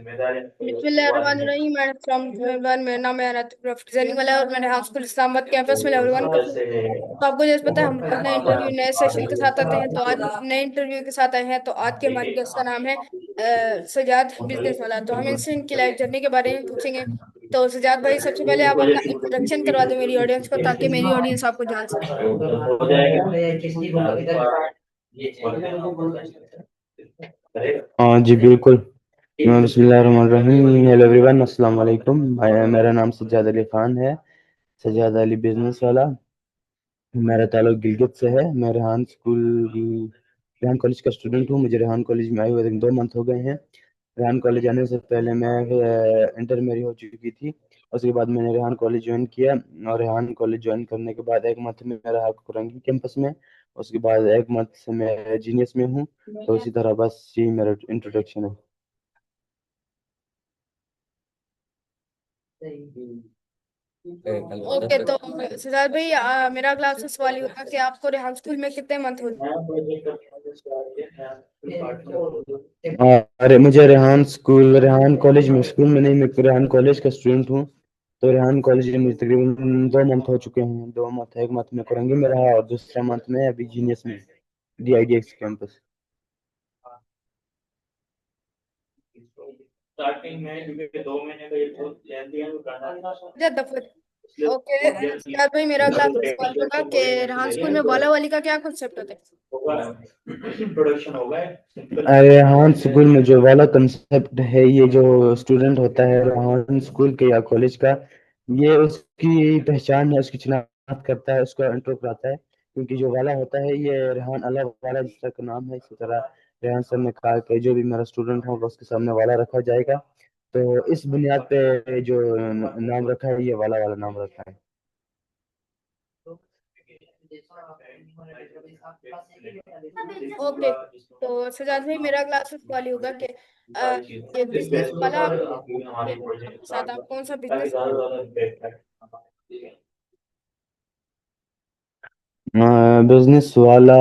बिस्मिल्लाहिर्रहमानिर्रहीम। मैं from one, मेरा नाम है जैनिंग वाला और मैंने हाउस स्कूल इस्लामाबाद कैंपस में लेवल 1 का हूँ। तो आपको जैसे पता है हम रोज नए इंटरव्यू नए सेशन के साथ आते हैं, तो आज नए इंटरव्यू के साथ आए हैं। तो आज के हमारे गेस्ट का नाम है सजाद बिजनेस वाला। तो हम इनसे इनकी लाइफ जर्नी के बारे में पूछेंगे। तो सजाद भाई, सबसे पहले आप अपना इंट्रोडक्शन करवा दो मेरी ऑडियंस को, ताकि मेरी ऑडियंस आपको जान सके। हाँ जी, बिल्कुल। बिस्मिल्लाहिर्रहमानिर्रहीम। हेलो एवरीवन, अस्सलाम वालेकुम। मेरा नाम सज्जाद अली खान है, सज्जाद अली बिजनेस वाला। मेरा ताल्लुक गिलगित से है। मैं रेहान कॉलेज का स्टूडेंट हूँ। मुझे रेहान कॉलेज में आए हुए 2 मंथ हो गए हैं। रेहान कॉलेज आने से पहले मैं इंटर मेरी हो चुकी थी। उसके बाद मैंने रेहान कॉलेज ज्वाइन किया, और रेहान कॉलेज ज्वाइन करने के बाद 1 मंथ में मैं रहा कुरंगी कैंपस में। उसके बाद 1 मंथ से मैं जीनियस में हूँ। तो इसी तरह बस यही मेरा इंट्रोडक्शन है। ओके, तो सजाद भाई, मेरा अगला आपसे सवाल ये होगा कि आपको रेहान स्कूल में कितने मंथ हो। अरे, मुझे रेहान कॉलेज में स्कूल में नहीं, मैं रेहान कॉलेज का स्टूडेंट हूँ। तो रेहान कॉलेज में मुझे तकरीबन 2 मंथ हो चुके हैं। 2 मंथ, 1 मंथ में कुरंगी में रहा और दूसरा मंथ में अभी जीनियस में, DIDX कैंपस। दफर। ओके सजाद भाई, मेरा अगला आपसे सवाल ये होगा कि रेहान स्कूल में वाला वाली का क्या कॉन्सेप्ट होता है। अरे हाँ, स्कूल में जो वाला कंसेप्ट है, ये जो स्टूडेंट होता है रेहान स्कूल के या कॉलेज का, ये उसकी पहचान है, उसकी शिनाख्त करता है, उसका इंट्रो कराता है। क्योंकि जो वाला होता है ये रेहान अल्लाह वाला, जिस तरह का नाम है, इसी तरह रेहान सर ने कहा कि जो भी मेरा स्टूडेंट होगा उसके सामने वाला रखा जाएगा। तो इस बुनियाद पे जो नाम रखा है, ये वाला वाला नाम रखा है। ओके, तो सजाद भाई, मेरा अगला आपसे सवाल ये होगा कि ये बिजनेस वाला आपके साथ आप कौन सा बिजनेस। बिजनेस वाला।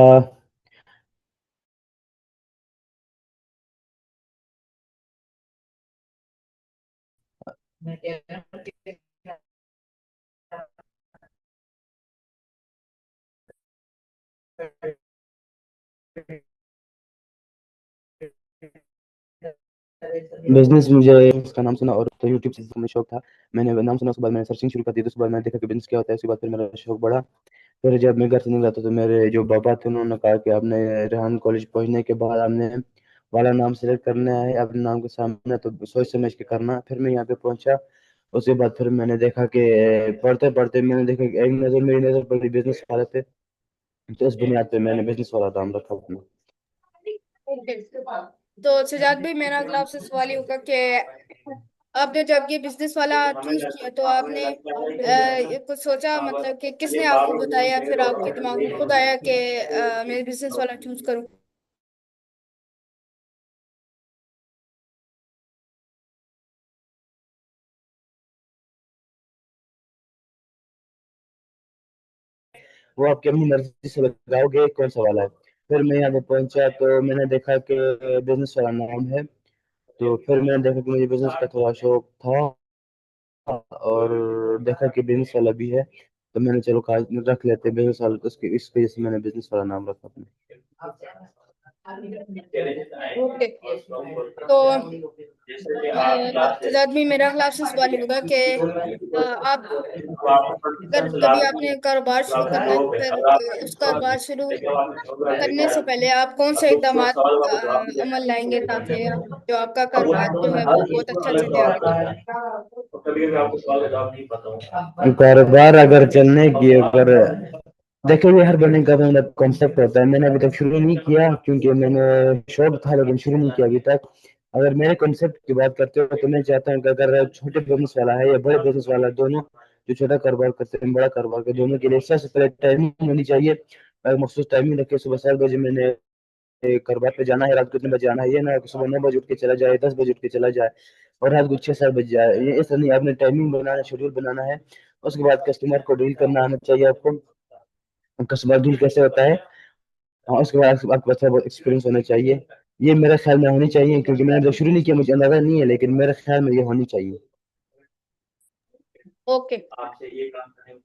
बिजनेस, मुझे उसका नाम सुना और तो यूट्यूब से मुझे शौक था। मैंने नाम सुना, उसके बाद मैंने सर्चिंग शुरू कर दी। तो उसके बाद मैंने देखा कि बिजनेस क्या होता है। उसके बाद फिर मेरा शौक बढ़ा। फिर जब मैं घर से निकला तो मेरे जो पापा थे, उन्होंने कहा कि आपने रेहान कॉलेज पहुंचने के बाद आपने वाला नाम सेलेक्ट करना है अपने नाम के सामने, तो सोच समझ के करना। फिर मैं यहाँ पे पहुंचा। उसके बाद फिर मैंने देखा कि पढ़ते पढ़ते मैंने देखा कि मेरी नज़र पड़ी बिजनेस वाले पे। तो इस बुनियाद पे मैंने बिजनेस वाला नाम रखा अपना। ओके, तो सजाद भाई, मेरा अगला आपसे सवाल ये होगा कि आपने जब ये बिजनेस वाला चूज किया, तो आपने ये कुछ सोचा, मतलब कि किसने आपको बताया, फिर आपके दिमाग में खुद आया कि मैं बिजनेस वाला चूज करूँ। वो आपकी अपनी मर्जी से लगाओगे कौन सा वाला है। फिर मैं यहाँ पे पहुंचा तो मैंने देखा कि बिजनेस वाला नाम है। तो फिर मैंने देखा कि मुझे बिजनेस का थोड़ा शौक था, और देखा कि बिजनेस वाला भी है। तो मैंने चलो कहा रख लेते बिजनेस वाला, तो उसकी इस वजह से मैंने बिजनेस वाला नाम रखा अपने। ओके, तो सजाद भाई, मेरा अगला आपसे सवाल ये होगा कि आप, अगर कभी आपने कारोबार शुरू करना है, तो फिर उस कारोबार शुरू करने से पहले आप कौन से इकदाम अमल लाएंगे, ताकि जो आपका कारोबार जो है वो बहुत अच्छा चले आगे तक। कारोबार अगर चलने की, अगर देखो, ये हर बने का अपना कॉन्सेप्ट होता है। मैंने अभी तक शुरू नहीं किया क्योंकि मैंने शौक था, लेकिन शुरू नहीं किया अभी तक। अगर मेरे कॉन्सेप्ट की बात करते हो तो मैं चाहता हूँ कि अगर छोटे बिजनेस वाला है या बड़े बिजनेस वाला, दोनों जो छोटा कारोबार करते हैं बड़ा कारोबार के, दोनों के लिए सबसे पहले टाइमिंग होनी चाहिए। मखसूस टाइमिंग रखे, सुबह 7 बजे मैंने कारोबार पे जाना है, रात को कितने बजे आना है। ये ना कि सुबह 9 बजे उठ के चला जाए, 10 बजे उठ के चला जाए और रात को 6-7 बजे जाए। ये ऐसा नहीं, आपने टाइमिंग बनाना, शेड्यूल बनाना है। उसके बाद कस्टमर को डील करना आना चाहिए आपको। कस्टमर डील कैसे होता है, हाँ, उसके बाद आपके पास बहुत एक्सपीरियंस होना चाहिए। ये मेरे ख्याल में होनी चाहिए, क्योंकि मैंने जब शुरू नहीं किया मुझे अंदाजा नहीं है, लेकिन मेरे ख्याल में ये होनी चाहिए। ओके।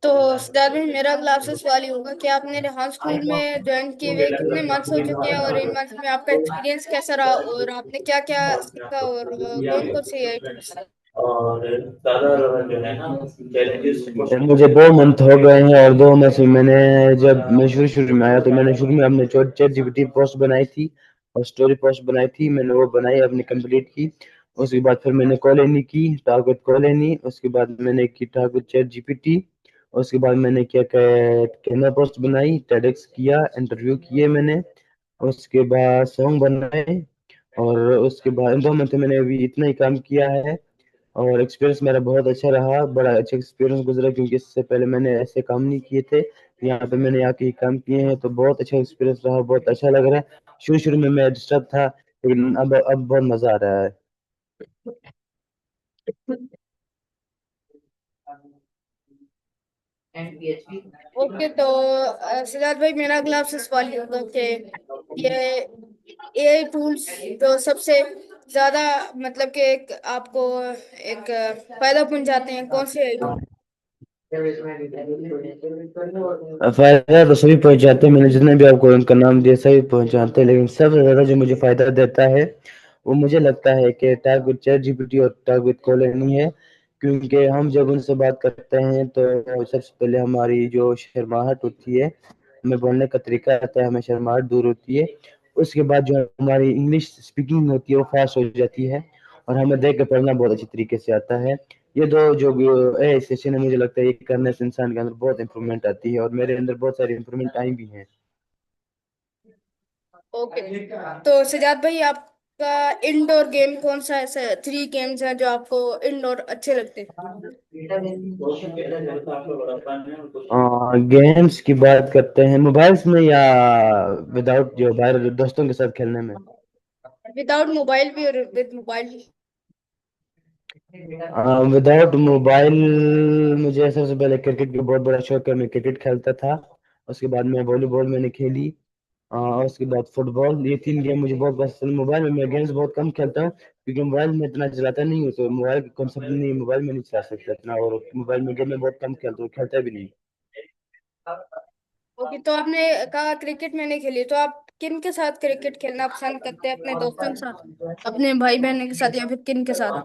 तो सिद्धार्थ भाई, मेरा अगला आपसे सवाल ये होगा कि आपने रेहान स्कूल में ज्वाइन किए हुए कितने मंथ्स हो चुके हैं, और इन मंथ्स में आपका एक्सपीरियंस कैसा रहा, और आपने क्या क्या सीखा, और कौन कौन से आइटम्स। और ज्यादा जो है ना challenges मुझे 2 मंथ हो गए हैं, और 2 मंथ से मैंने, जब मैं शुरू शुरू में आया तो मैंने शुरू में अपने चैट जीपीटी पोस्ट बनाई थी और स्टोरी पोस्ट बनाई थी, मैंने वो बनाई अपनी कंप्लीट की। उसके बाद फिर मैंने कॉलोनी की, टारगेट कॉलोनी, उसके बाद मैंने की टारगेट चैट जीपीटी। उसके बाद मैंने क्या कैनवा पोस्ट बनाई, टेडक्स किया, इंटरव्यू किए मैंने। उसके बाद सॉन्ग बनाए, और उसके बाद इन 2 मंथ में मैंने अभी इतना ही काम किया है। और एक्सपीरियंस मेरा बहुत अच्छा रहा, बड़ा अच्छा एक्सपीरियंस गुजरा, क्योंकि इससे पहले मैंने ऐसे काम नहीं किए थे। यहाँ पे मैंने आके ही काम किए हैं, तो बहुत अच्छा एक्सपीरियंस रहा, बहुत अच्छा लग रहा है। शुरू शुरू में मैं डिस्टर्ब था, लेकिन अब बहुत मजा आ रहा है। ओके। तो सिद्धार्थ भाई, मेरा अगला आपसे सवाल ये होगा कि ये एआई टूल्स जो सबसे ज्यादा मतलब कि एक आपको एक फायदा पहुंचाते हैं, कौन से एआई टूल। फायदा तो सभी पहुंचाते हैं, मैंने जितने भी आपको उनका नाम दिया सभी पहुंचाते हैं, लेकिन सबसे ज्यादा जो मुझे फायदा देता है वो मुझे लगता है कि टैग विद चैट जीपीटी और टैग विद कॉलोनी है। क्योंकि हम जब उनसे बात करते हैं तो सबसे पहले हमारी जो शर्माहट होती है, हमें बोलने का तरीका आता है, हमें शर्माहट दूर होती है। उसके बाद जो हमारी इंग्लिश स्पीकिंग होती है वो फास्ट हो जाती है, और हमें देख के पढ़ना बहुत अच्छी तरीके से आता है। ये दो जो ए सेशन है, मुझे लगता है ये करने से इंसान के अंदर बहुत इंप्रूवमेंट आती है, और मेरे अंदर बहुत सारी इंप्रूवमेंट आई भी हैं। ओके। तो सिद्धार्थ भाई, आपका इंडोर गेम कौन सा, ऐसा 3 गेम्स हैं जो आपको इंडोर अच्छे लगते हैं। गेम्स की बात करते हैं, मोबाइल्स में या विदाउट, जो बाहर दोस्तों के साथ खेलने में। विदाउट मोबाइल भी और विद मोबाइल भी। विदाउट मोबाइल मुझे सबसे पहले क्रिकेट का बहुत बड़ा शौक है, मैं क्रिकेट खेलता था। उसके बाद मैं वॉलीबॉल मैंने खेली। और उसके बाद फुटबॉल, ये 3 गेम मुझे बहुत पसंद। मोबाइल में मैं गेम्स बहुत कम खेलता हूँ, क्योंकि मोबाइल में इतना चलाता नहीं हूँ, तो मोबाइल का कॉन्सेप्ट नहीं, मोबाइल में नहीं चला सकता इतना, और मोबाइल में गेम मैं बहुत कम खेलता हूँ, खेलता भी नहीं। ओके। तो आपने कहा क्रिकेट मैंने खेली, तो आप किन के साथ क्रिकेट खेलना पसंद करते हैं, अपने दोस्तों के साथ, अपने भाई बहन के साथ, या फिर किन के साथ।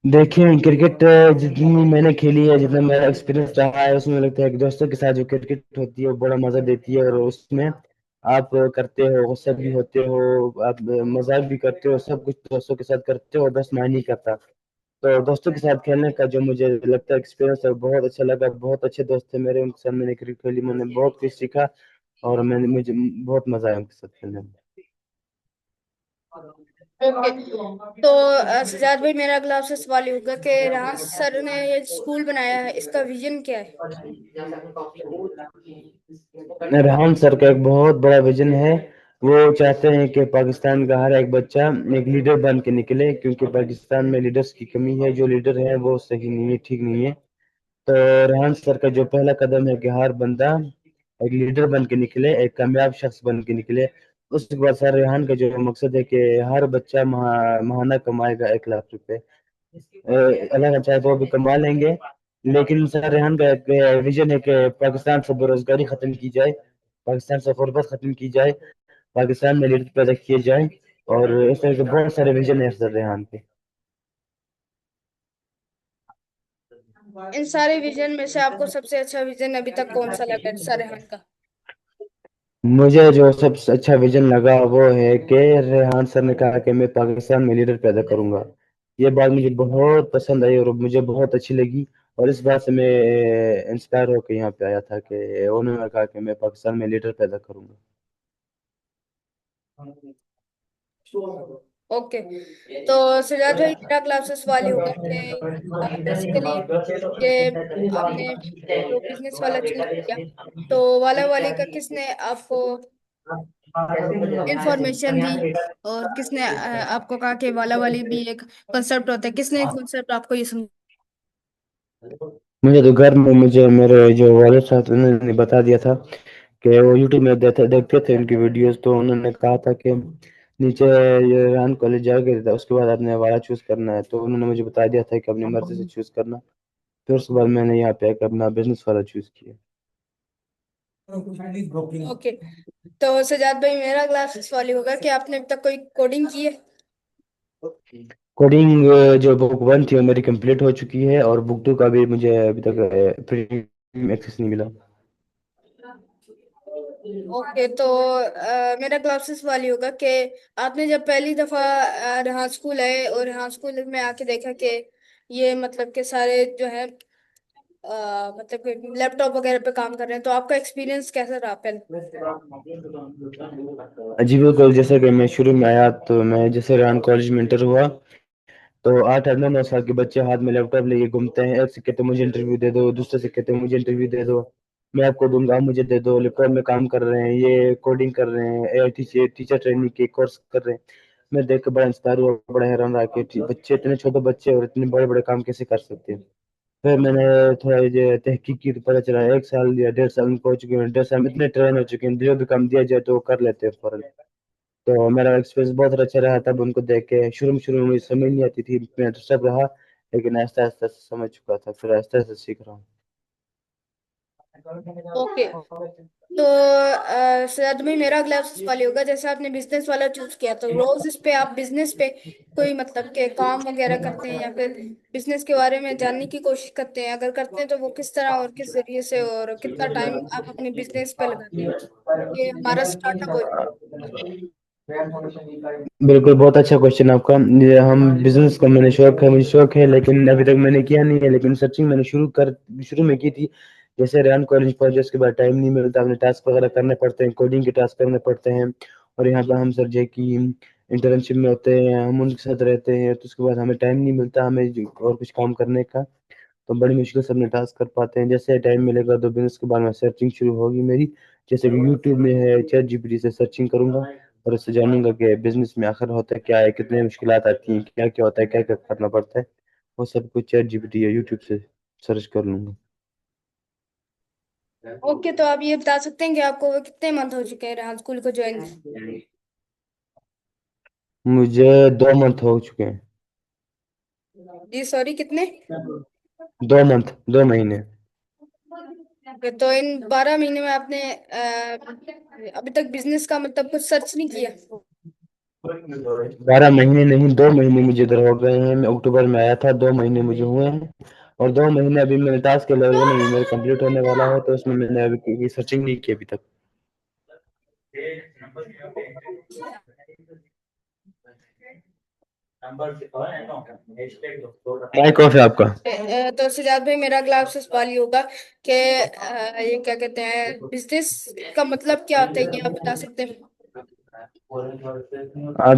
देखिए क्रिकेट जितनी मैंने खेली है, जितना मेरा एक्सपीरियंस रहा है, उसमें लगता है कि दोस्तों के साथ जो क्रिकेट होती है वो बड़ा मजा देती है, और उसमें आप करते हो, गुस्सा भी होते हो, आप मजाक भी करते हो, सब कुछ दोस्तों के साथ करते हो, बस मैं नहीं करता। तो दोस्तों के साथ खेलने का जो मुझे लगता है एक्सपीरियंस है, वो बहुत अच्छा लगा। बहुत अच्छे दोस्त थे मेरे, उनके साथ मैंने क्रिकेट खेली, मैंने बहुत कुछ सीखा, और मैंने मुझे बहुत मजा आया उनके साथ खेलने में। ओके। तो सिद्धार्थ भाई, मेरा अगला आपसे सवाल ये होगा कि राज सर ने ये स्कूल बनाया है, इसका विजन क्या है। रेहान सर का एक बहुत बड़ा विजन है। वो चाहते हैं कि पाकिस्तान का हर एक बच्चा एक लीडर बन के निकले, क्योंकि पाकिस्तान में लीडर्स की कमी है, जो लीडर है वो सही नहीं है, ठीक नहीं है। तो रेहान सर का जो पहला कदम है कि हर बंदा एक लीडर बन के निकले, एक कामयाब शख्स बन के निकले। उसके बाद सर रेहान का जो मकसद है कि हर बच्चा महाना कमाएगा 1 लाख रुपए। अल्लाह का चाहे तो वो भी कमा लेंगे, लेकिन सर रेहान का एक विजन है कि पाकिस्तान से बेरोजगारी खत्म की जाए, पाकिस्तान से गुर्बत खत्म की जाए, पाकिस्तान में लीडर पैदा किए जाए, और इस तरह के बहुत सारे विजन है सर रेहान के। इन सारे विजन में से आपको सबसे अच्छा विजन अभी तक कौन सा लगा सर रेहान का। मुझे जो सबसे अच्छा विजन लगा वो है कि रेहान सर ने कहा कि मैं पाकिस्तान में लीडर पैदा करूंगा। ये बात मुझे बहुत पसंद आई और मुझे बहुत अच्छी लगी, और इस बात से मैं इंस्पायर होकर यहाँ पे आया था कि उन्होंने कहा कि मैं पाकिस्तान में लीडर पैदा करूंगा। ओके। तो सिद्धार्थ भाई, मेरा अगला आपसे सवाल ये होगा कि बेसिकली ये आपने जो बिजनेस वाला चूज किया, तो वाला वाली का किसने आपको इंफॉर्मेशन दी, और किसने आपको कहा कि वाला वाली भी एक कंसेप्ट होता है, किसने कंसेप्ट आपको ये समझ। मुझे तो घर में मुझे मेरे जो वालिद साहब थे, उन्होंने बता दिया था कि वो यूट्यूब में देखते थे उनकी वीडियोस, तो उन्होंने कहा था कि नीचे ये रेहान कॉलेज जाके उसके बाद आपने वाला चूज करना है। तो उन्होंने मुझे बता दिया था कि अपनी मर्जी से चूज करना। फिर उसके बाद मैंने यहाँ पे आकर अपना बिजनेस वाला चूज किया। ओके, तो सजाद भाई मेरा अगला सवाल ये होगा कि आपने अभी तक कोई कोडिंग की है? कोडिंग जो बुक वन थी वो मेरी कंप्लीट हो चुकी है, और बुक टू का भी मुझे अभी तक प्रीमियम एक्सेस नहीं मिला। ओके, तो मेरा क्लासेस वाली होगा कि आपने जब पहली दफा यहाँ स्कूल आए और यहाँ स्कूल में आके देखा कि ये मतलब के सारे जो है मतलब कि लैपटॉप वगैरह पे काम कर रहे हैं, तो आपका एक्सपीरियंस कैसा रहा पहले? जी बिल्कुल, जैसे कि मैं शुरू में आया तो मैं जैसे रेहान कॉलेज में इंटर हुआ, तो 8 8 9 9 साल के बच्चे हाथ में लैपटॉप लेके घूमते हैं। एक से कहते मुझे इंटरव्यू दे दो, दूसरे से कहते मुझे इंटरव्यू दे दो, मैं आपको दूंगा, आप मुझे दे दो। लैपटॉप में काम कर रहे हैं, ये कोडिंग कर रहे हैं, एआईटी से टीचर ट्रेनिंग के कोर्स कर रहे हैं। मैं देख के बड़ा इंस्पायर हुआ, बड़ा हैरान रहा कि बच्चे, इतने छोटे बच्चे और इतने बड़े बड़े काम कैसे कर सकते हैं। फिर मैंने थोड़ा ये तहकीक की तो पता चला 1 साल या 1.5 साल उनको हो चुके हैं, 1.5 साल में इतने ट्रेन हो चुके हैं, जो भी काम दिया जाए तो वो कर लेते हैं फौरन। तो मेरा एक्सपीरियंस बहुत अच्छा रहा। तब उनको देख के शुरू में मुझे समझ नहीं आती थी, मैं तो सब रहा, लेकिन आहिस्ता आहिस्ता समझ चुका था, फिर आहिस्ता आहिस्ता सीख रहा हूँ। ओके, तो सर में मेरा अगला सवाल ये होगा, जैसे आपने बिजनेस वाला चूज किया तो रोज इस पे आप बिजनेस पे कोई मतलब के काम वगैरह करते हैं या फिर बिजनेस के बारे में जानने की कोशिश करते हैं? अगर करते हैं तो वो किस तरह और किस जरिए से, और कितना टाइम आप अपने बिजनेस पे लगाते हैं कि हमारा स्टार्टअप हो जाए? बिल्कुल, बहुत अच्छा क्वेश्चन आपका। ये हम बिजनेस का मैंने शौक है, मुझे शौक है, लेकिन अभी तक मैंने किया नहीं है। लेकिन सर्चिंग मैंने शुरू में की थी। जैसे रेहान कॉलेज पहुंचे उसके बाद टाइम नहीं मिलता, अपने टास्क वगैरह करने पड़ते हैं, कोडिंग के टास्क करने पड़ते हैं। और यहाँ पर हम सर जे की इंटर्नशिप में होते हैं, हम उनके साथ रहते हैं, तो उसके बाद हमें टाइम नहीं मिलता हमें और कुछ काम करने का। तो बड़ी मुश्किल से अपने टास्क कर पाते हैं। जैसे टाइम मिलेगा तो बिजनेस के बारे में सर्चिंग शुरू होगी मेरी। जैसे कि यूट्यूब में है, चैट जीपीटी से सर्चिंग करूंगा और उससे जानूंगा कि बिजनेस में आखिर होता है क्या है, कितने मुश्किलात आती हैं, क्या क्या होता है, क्या क्या करना पड़ता है। वो सब कुछ चैट जीपीटी या यूट्यूब से सर्च कर लूंगा। ओके, तो आप ये बता सकते हैं कि आपको वो कितने मंथ हो चुके हैं रेहान स्कूल को ज्वाइन? मुझे 2 मंथ हो चुके हैं। जी सॉरी, कितने? 2 मंथ, 2 महीने। ओके, तो इन 12 महीने में आपने अभी तक बिजनेस का मतलब कुछ सर्च नहीं किया? 12 महीने नहीं, 2 महीने मुझे इधर हो गए हैं। मैं अक्टूबर में आया था, 2 महीने मुझे हुए हैं। और 2 महीने अभी मेरे टास्क के लेवल में मेरे कंप्लीट होने वाला है, तो उसमें मैंने अभी सर्चिंग नहीं की अभी तक। माइक ऑफ है आपका। तो सिद्धार्थ भाई मेरा अगला आपसे सवाल ये होगा कि ये क्या कहते हैं, बिजनेस का मतलब क्या होता है, ये आप बता सकते हैं?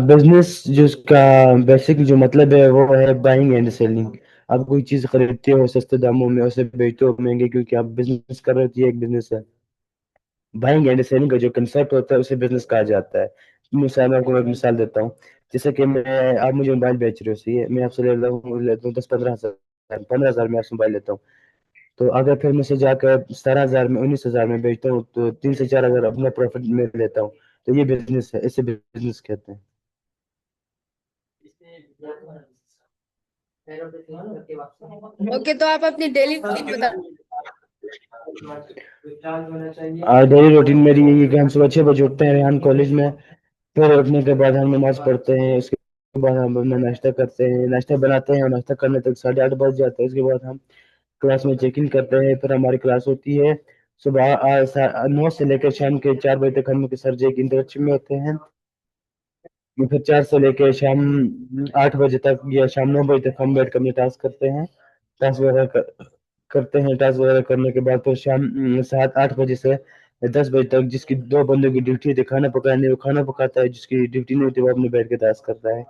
बिजनेस जो उसका बेसिक जो मतलब है वो है बाइंग एंड सेलिंग। आप कोई चीज खरीदते हो सस्ते दामों में, उसे बेचते हो महंगे, क्योंकि आप बिजनेस कर रहे हो, तो ये एक बिजनेस है। बाइंग एंड सेलिंग का जो कंसेप्ट होता है उसे बिजनेस कहा जाता है। मिसाल, मैं आपको एक मिसाल देता हूँ। जैसे कि आप मुझे मोबाइल बेच रहे हो, सही है, मैं आपसे लेता हूँ 10 15 हज़ार, 15 हज़ार में आपसे मोबाइल लेता हूँ। तो अगर फिर मैं उसे जाकर 17 हज़ार में, 19 हज़ार में बेचता हूँ, तो 3 से 4 हज़ार अपना प्रॉफिट में लेता हूँ। तो ये बिजनेस है, इसे बिजनेस कहते हैं। ओके, तो आप अपनी डेली रूटीन बता। डेली रूटीन मेरी यही है कि हम सुबह 6 बजे उठते हैं रेहान कॉलेज में। फिर उठने के बाद हम नमाज पढ़ते हैं, उसके बाद हम अपना नाश्ता करते हैं, नाश्ता बनाते हैं, और नाश्ता करने तक 8:30 बज जाते हैं। उसके बाद हम क्लास में चेक इन करते हैं। फिर हमारी क्लास होती है सुबह 9 से लेकर शाम के 4 बजे तक। हम सर जे की इंटर्नशिप में होते हैं। फिर 4 से लेकर शाम 8 बजे तक या शाम 9 बजे तक हम बैठ कर अपने टास्क करते हैं। टास्क वगैरह करते हैं। टास्क वगैरह करने के बाद फिर शाम 7 8 बजे से 10 बजे तक जिसकी 2 बंदों की ड्यूटी होती है खाना पकाने, वो खाना पकाता है। जिसकी ड्यूटी नहीं होती वो अपने बैठ के टास्क करता है।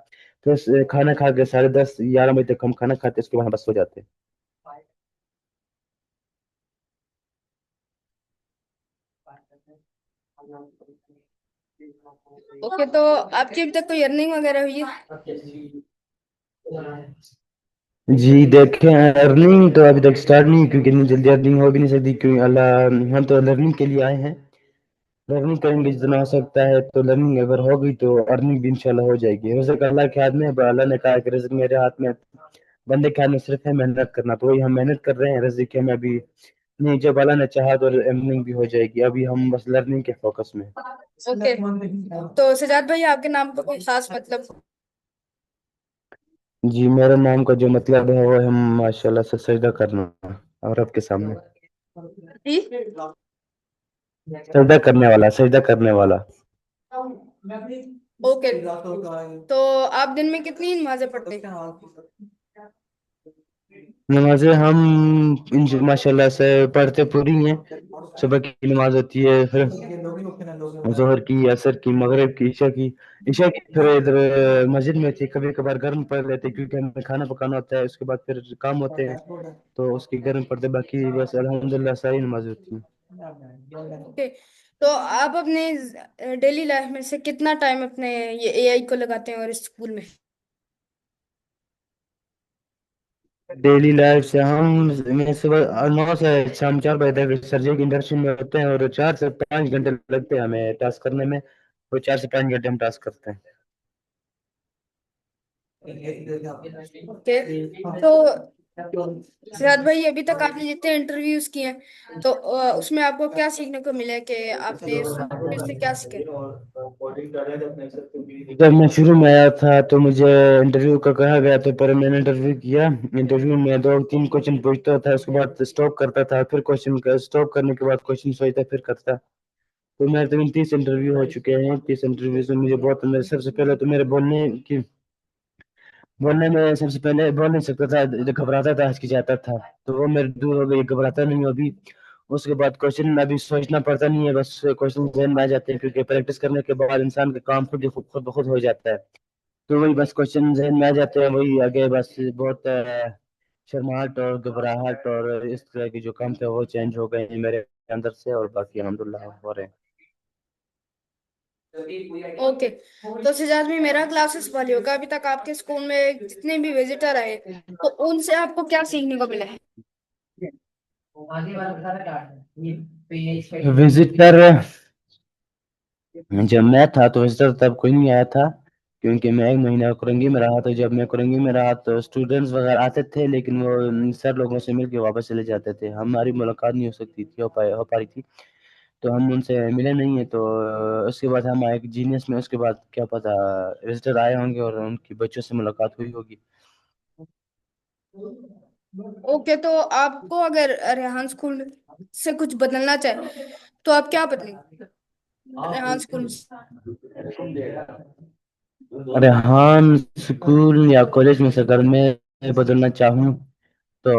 फिर खाना खा के 10:30 11 बजे तक हम खाना खाते हैं, उसके बाद हम बस सो जाते हैं। ओके, तो आपकी अभी तक कोई अर्निंग वगैरह हुई है? जी देखें, अर्निंग तो अभी तक स्टार्ट नहीं हुई, क्योंकि इतनी जल्दी अर्निंग हो भी नहीं सकती, क्योंकि अल्लाह, हम तो लर्निंग के लिए आए हैं। लर्निंग करेंगे जितना हो सकता है, तो लर्निंग अगर होगी तो अर्निंग भी इंशाल्लाह हो जाएगी। रिज़्क अल्लाह के हाथ में है, पर अल्लाह ने कहा कि रिज़्क मेरे हाथ में है। बंदे के हाथ में सिर्फ है मेहनत करना, तो वही हम मेहनत कर रहे हैं। रिज़्क हमें अभी नहीं, जब अल्लाह ने चाहा तो अर्निंग भी हो जाएगी। अभी हम बस लर्निंग के फोकस में हैं। ओके, तो सजाद भाई आपके नाम का कोई खास मतलब? जी, मेरे नाम का जो मतलब है वो है माशाल्लाह से सजदा करना और आपके सामने। जी। सजदा करने वाला, सजदा करने वाला। ओके, तो आप दिन में कितनी नमाजें पढ़ते हैं? नमाज़ें हम माशाल्लाह से पढ़ते पूरी हैं। सुबह की नमाज होती है, फिर जोहर की, असर की, मगरिब की, ईशा की फिर इधर मस्जिद में थी। कभी कभार घर में पढ़ लेते क्योंकि हमें खाना पकाना होता है, उसके बाद फिर काम होते हैं, तो उसके घर में पढ़ते। बाकी बस अल्हम्दुलिल्लाह सारी नमाज होती हैं। ओके, तो आप अपने डेली लाइफ में से कितना टाइम अपने ये एआई को लगाते हैं और इस स्कूल में? डेली लाइफ से हम मैं सुबह 9 से शाम 4 बजे तक सर्जरी की इंडस्ट्री में होते हैं, और 4 से 5 घंटे लगते हैं हमें टास्क करने में, और 4 से 5 घंटे हम टास्क करते हैं। ओके, तो सिद्धार्थ भाई अभी तक आपने जितने इंटरव्यूज किए हैं तो उसमें आपको क्या सीखने को मिला है कि आपने इससे क्या सीखा? जब मैं शुरू में आया था तो मुझे इंटरव्यू का कहा गया था, पर मैंने इंटरव्यू किया। इंटरव्यू में 2-3 क्वेश्चन पूछता था, उसके बाद स्टॉप करता था, फिर क्वेश्चन का स्टॉप करने के बाद क्वेश्चन सोचता, फिर करता। तो मेरे तकरीबन 30 इंटरव्यू हो चुके हैं। 30 इंटरव्यू से मुझे बहुत अंदर, सबसे पहले तो मेरे बोलने में सबसे पहले बोल नहीं सकता था, घबराता था, हिचकिचाता था। तो वो मेरे दूर हो गई, घबराता नहीं हूँ अभी। उसके बाद क्वेश्चन अभी सोचना पड़ता नहीं है, बस क्वेश्चन ज़हन में आ जाते हैं, क्योंकि प्रैक्टिस करने के बाद इंसान का काम खुद ब खुद हो जाता है। तो वही बस क्वेश्चन ज़हन में आ जाते हैं, वही आगे बस बहुत शर्माहट और घबराहट और इस तरह के जो काम थे वो चेंज हो गए हैं मेरे अंदर से, और बाकी अल्हम्दुलिल्लाह हो रहे हैं। ओके, तो सिद्धार्थ भाई मेरा क्लासेस वाली होगा, अभी तक आपके स्कूल में जितने भी विजिटर आए तो उनसे आपको क्या सीखने को मिला है? विजिटर, जब मैं था तो विजिटर तब कोई नहीं आया था, क्योंकि मैं 1 महीना कुरंगी में रहा था। जब मैं कुरंगी में रहा तो स्टूडेंट्स वगैरह आते थे, लेकिन वो सर लोगों से मिल के वापस चले जाते थे, हमारी मुलाकात नहीं हो सकती थी, हो पा रही थी। तो हम उनसे मिले नहीं है। तो उसके बाद हम आए जीनियस में, उसके बाद क्या पता विजिटर आए होंगे और उनकी बच्चों से मुलाकात हुई होगी। ओके, तो आपको अगर रेहान स्कूल से कुछ बदलना चाहे तो आप क्या बदलेंगे रेहान स्कूल से? रेहान स्कूल या कॉलेज में से अगर मैं बदलना चाहूँ तो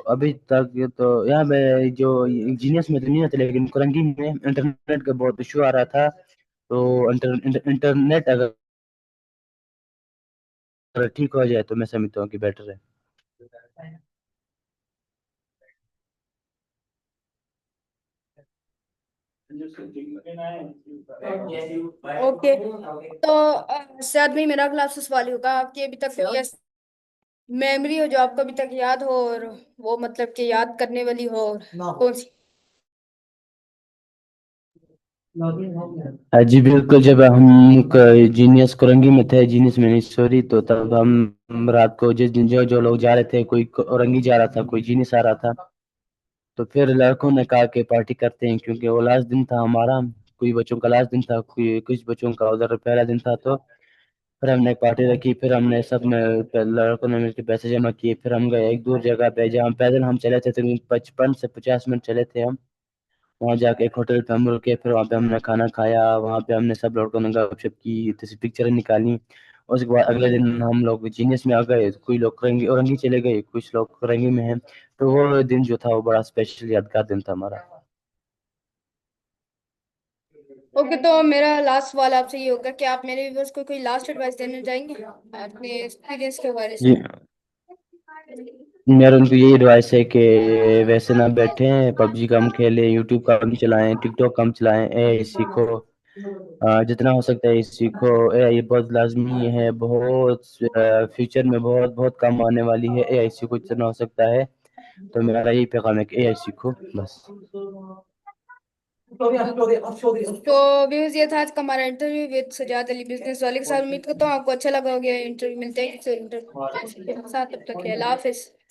अभी तक ये तो यहाँ पे जो जीनियस में तो नहीं होते, लेकिन कुरंगी में इंटरनेट का बहुत इशू आ रहा था। तो इंटरनेट अगर ठीक हो जाए तो मैं समझता हूँ कि बेटर है। ओके, तो शायद भी मेरा क्लासेस वाली होगा आपकी अभी तक कोई ऐसी मेमोरी हो जो आपको अभी तक याद हो, और वो मतलब कि याद करने वाली हो, कौन सी? हाँ जी बिल्कुल, जब हम जीनियस कुरंगी में थे, जीनियस में नहीं सॉरी, तो तब हम रात को जिस दिन जो जो लोग जा रहे थे, कोई औरंगी जा रहा था, कोई जीनियस आ रहा था, तो फिर लड़कों ने कहा कि पार्टी करते हैं, क्योंकि वो लास्ट दिन था हमारा। कोई बच्चों का लास्ट दिन था, कोई कुछ बच्चों का उधर पहला दिन था। तो फिर हमने एक पार्टी रखी, फिर हमने सब में लड़कों ने मिलकर पैसे जमा किए, फिर हम गए एक दूर जगह पे, जहाँ पैदल हम चले थे तकरीबन 55 से 50 मिनट चले थे हम। वहाँ जाके एक होटल पे हम रुके, फिर वहाँ पे हमने खाना खाया, वहाँ पे हमने सब लड़कों ने गपशप की, तस्वीर पिक्चरें निकाली। उसके बाद अगले दिन हम लोग जीनियस में आ गए, कोई लोग रंगी औरंगी चले गए, कुछ लोग रंगी में हैं। तो वो दिन जो था वो बड़ा स्पेशल यादगार दिन था हमारा। ओके, तो मेरा लास्ट सवाल आपसे ये होगा कि आप मेरे व्यूअर्स को कोई लास्ट एडवाइस देना चाहेंगे अपने एक्सपीरियंस के बारे जी, मेरा उनको यही एडवाइस है कि वैसे ना बैठें, पबजी कम खेलें, यूट्यूब कम चलाएं, टिकटॉक कम चलाएं, एआई सीखो। जितना हो सकता है सीखो। एआई बहुत लाजमी है, बहुत फ्यूचर में बहुत बहुत काम आने वाली है। एआई सीखो जितना हो सकता है। तो मेरा यही पैगाम है कि एआई सीखो बस। तो व्यूज ये था आज का हमारा interview with Sajjad Ali business वाले के साथ। उम्मीद करता हूँ आपको अच्छा लगा होगा। इंटरव्यू मिलते हैं किसी इंटरव्यू के साथ, तब तक के लिए अल्लाह हाफिज।